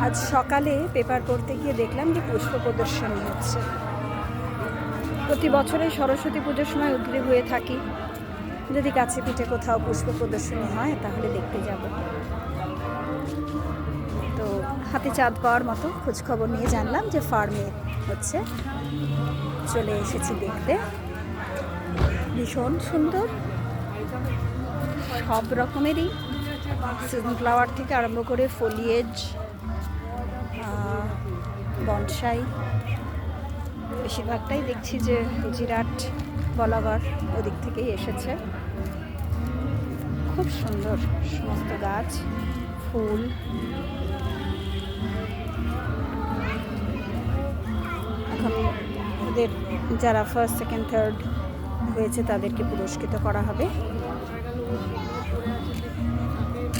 আজ সকালে পেপার পড়তে গিয়ে দেখলাম যে পুষ্প প্রদর্শনী হচ্ছে। প্রতি বছরে সরস্বতী পুজোর সময় উদ্গ্রীব হয়ে থাকি, যদি কাছে পিঠে কোথাও পুষ্প প্রদর্শনী হয় তাহলে দেখতে যাব। তো হাতে চাঁদ পাওয়ার মতো খোঁজখবর নিয়ে জানলাম যে ফার্মে হচ্ছে, চলে এসেছি দেখতে। ভীষণ সুন্দর, সব রকমেরই সিজন ফ্লাওয়ার থেকে আরম্ভ করে ফলিয়েজ, বনসাই, বেশিরভাগটাই দেখছি যে জিরাট, বলাগর ওদিক থেকেই এসেছে। খুব সুন্দর সমস্ত গাছ, ফুল। এখন ওদের যারা ফার্স্ট সেকেন্ড থার্ড হয়েছে তাদেরকে পুরস্কৃত করা হবে,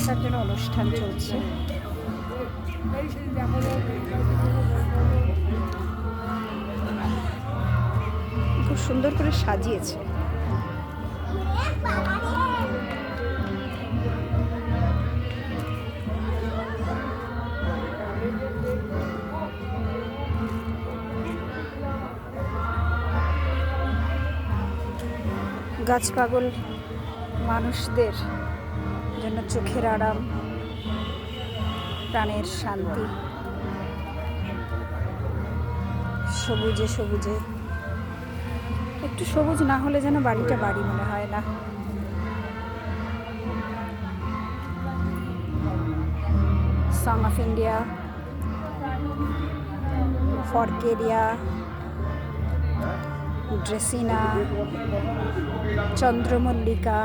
তার জন্য অনুষ্ঠান চলছে। খুব সুন্দর করে সাজিয়েছে। গাছ পাগল মানুষদের জন্য চোখের আরাম, প্রাণের শান্তি। সবুজে সবুজে, একটু সবুজ না হলে যেন বাড়িটা বাড়ি মনে হয় না। সং অফ ইন্ডিয়া, ফরকেরিয়া, ড্রেসিনা, চন্দ্রমল্লিকা,